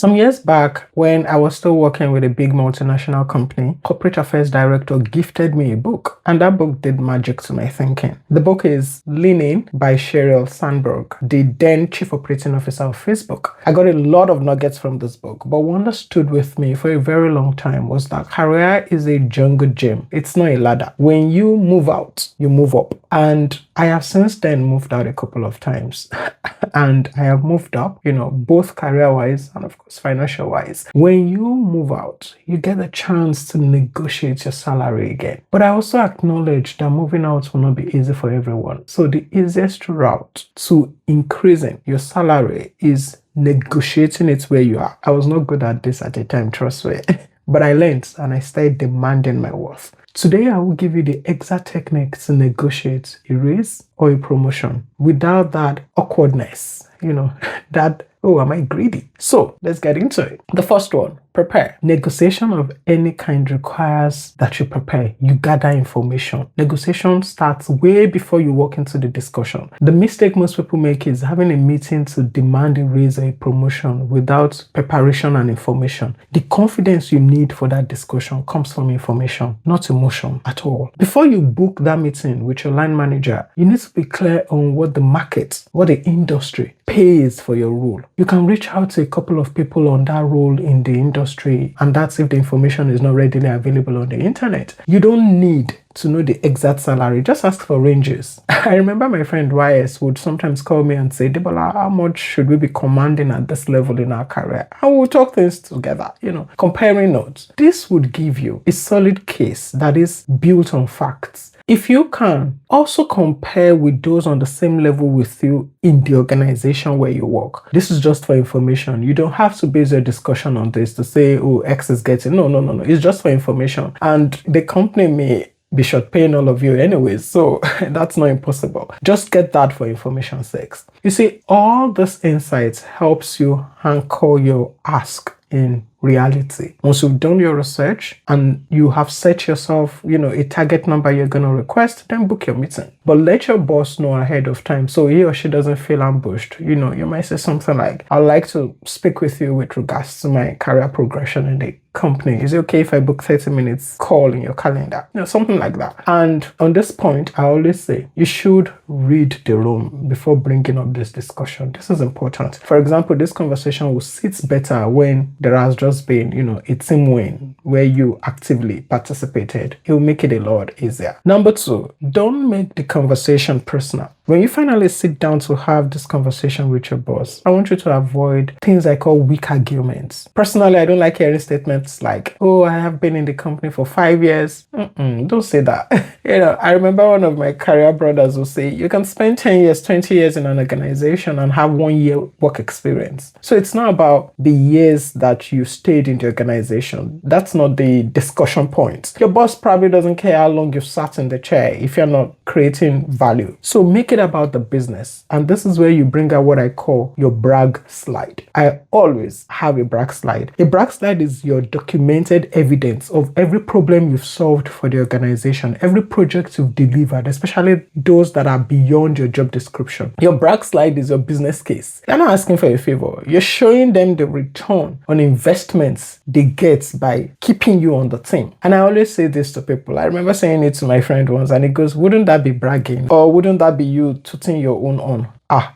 Some years back, when I was still working with a big multinational company, corporate affairs director gifted me a book, and that book did magic to my thinking. The book is Lean In by Sheryl Sandberg, the then chief operating officer of Facebook. I got a lot of nuggets from this book, but one that stood with me for a very long time was that career is a jungle gym. It's not a ladder. When you move out, you move up. And I have since then moved out a couple of times. And I have moved up, both career-wise and of course financial-wise. When you move out, you get a chance to negotiate your salary again. But I also acknowledge that moving out will not be easy for everyone. So the easiest route to increasing your salary is negotiating it where you are. I was not good at this at the time, trust me. But I learned and I started demanding my worth. Today, I will give you the exact technique to negotiate a raise or a promotion without that awkwardness, that, oh, am I greedy? So let's get into it. The first one, prepare. Negotiation of any kind requires that you prepare. You gather information. Negotiation starts way before you walk into the discussion. The mistake most people make is having a meeting to demand a raise or a promotion without preparation and information. The confidence you need for that discussion comes from information, not emotion at all. Before you book that meeting with your line manager, you need to be clear on what the market, what the industry pays for your role. You can reach out to a couple of people on that role in the industry, and that's if the information is not readily available on the internet. You don't need to know the exact salary, just ask for ranges. I remember my friend YS would sometimes call me and say, Debola, how much should we be commanding at this level in our career? And we'll talk things together, comparing notes. This would give you a solid case that is built on facts. If you can, also compare with those on the same level with you in the organization where you work. This is just for information. You don't have to base your discussion on this to say, oh, X is getting. No. It's just for information. And the company may be short paying all of you anyways, so that's not impossible. Just get that for information's sake. You see, all this insights helps you anchor your ask in reality. Once you've done your research and you have set yourself, a target number you're going to request, then book your meeting. But let your boss know ahead of time so he or she doesn't feel ambushed. You might say something like, I'd like to speak with you with regards to my career progression in the company. Is it okay if I book 30 minutes call in your calendar? Something like that. And on this point, I always say you should read the room before bringing up this discussion. This is important. For example, this conversation will sit better when there has just been, a team win where you actively participated. It will make it a lot easier. Number 2, don't make the conversation personal. When you finally sit down to have this conversation with your boss, I want you to avoid things I call weak arguments. Personally, I don't like hearing statements like, oh, I have been in the company for 5 years. Don't say that. I remember one of my career brothers will say, you can spend 10 years, 20 years in an organization and have 1 year work experience. So it's not about the years that you stayed in the organization. That's not the discussion point. Your boss probably doesn't care how long you've sat in the chair if you're not creating value. So make it about the business. And this is where you bring out what I call your brag slide. I always have a brag slide. A brag slide is your documented evidence of every problem you've solved for the organization, every project you've delivered, especially those that are beyond your job description. Your brag slide is your business case. You're not asking for a favor. You're showing them the return on investments they get by keeping you on the team. And I always say this to people. I remember saying it to my friend once and he goes, wouldn't that be bragging? Or wouldn't that be you tooting your own on?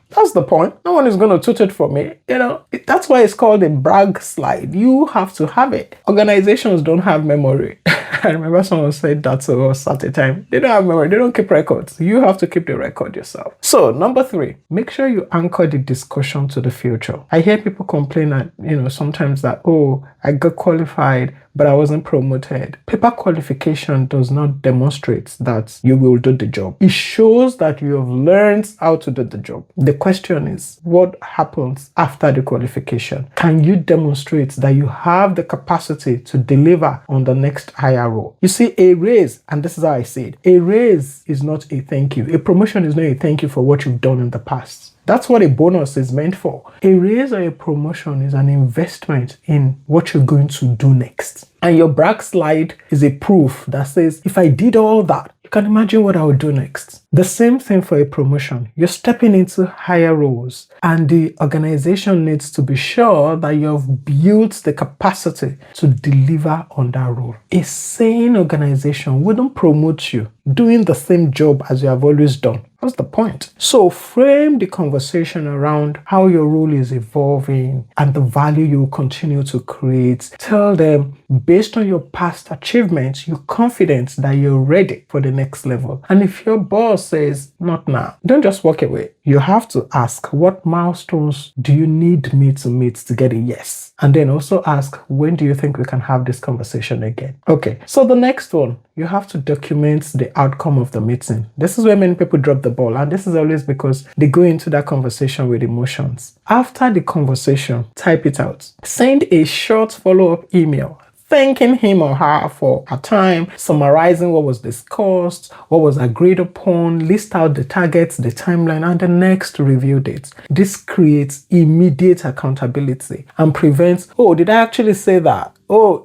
That's the point. No one is going to toot it for me. That's why it's called a brag slide. You have to have it. Organizations don't have memory. I remember someone said that to us at the time. They don't have memory. They don't keep records. You have to keep the record yourself. So number 3, make sure you anchor the discussion to the future. I hear people complain that, sometimes that, oh, I got qualified, but I wasn't promoted. Paper qualification does not demonstrate that you will do the job. It shows that you have learned how to do the job. The question is, what happens after the qualification? Can you demonstrate that you have the capacity to deliver on the next higher role? You see, a raise, and this is how I say it, a raise is not a thank you. A promotion is not a thank you for what you've done in the past. That's what a bonus is meant for. A raise or a promotion is an investment in what you're going to do next. And your brag slide is a proof that says, if I did all that, you can imagine what I would do next. The same thing for a promotion. You're stepping into higher roles, and the organization needs to be sure that you've built the capacity to deliver on that role. A sane organization wouldn't promote you doing the same job as you have always done. What's the point? So frame the conversation around how your role is evolving and the value you will continue to create. Tell them, based on your past achievements, you're confident that you're ready for the next level. And if your boss says, not now, don't just walk away. You have to ask, what milestones do you need me to meet to get a yes? And then also ask, when do you think we can have this conversation again? Okay, so the next one, you have to document the outcome of the meeting. This is where many people drop the ball, and this is always because they go into that conversation with emotions. After the conversation, type it out. Send a short follow-up email thanking him or her for her time, summarizing what was discussed, what was agreed upon, list out the targets, the timeline, and the next review date. This creates immediate accountability and prevents, oh, did I actually say that? Oh,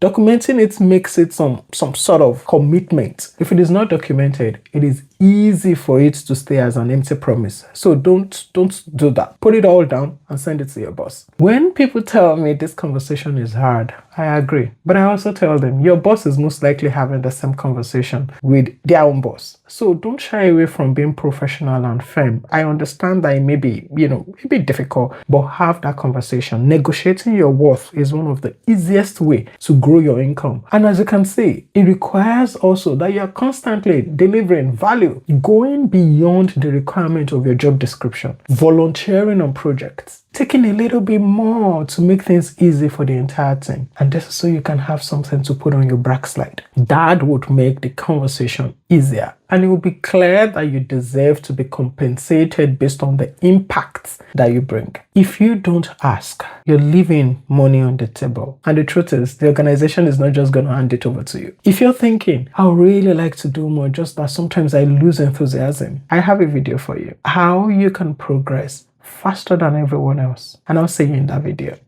documenting it makes it some sort of commitment. If it is not documented, it is easy for it to stay as an empty promise. So don't do that. Put it all down and send it to your boss. When people tell me this conversation is hard, I agree. But I also tell them your boss is most likely having the same conversation with their own boss. So don't shy away from being professional and firm. I understand that it may be, a bit difficult, but have that conversation. Negotiating your worth is one of the easiest way to grow your income. And as you can see, it requires also that you're constantly delivering value, going beyond the requirement of your job description, volunteering on projects, taking a little bit more to make things easy for the entire team. And this is so you can have something to put on your backslide. That would make the conversation easier. And it will be clear that you deserve to be compensated based on the impacts that you bring. If you don't ask, you're leaving money on the table. And the truth is, the organization is not just going to hand it over to you. If you're thinking, I would really like to do more, just that sometimes I lose enthusiasm, I have a video for you. How you can progress faster than everyone else. And I'll see you in that video.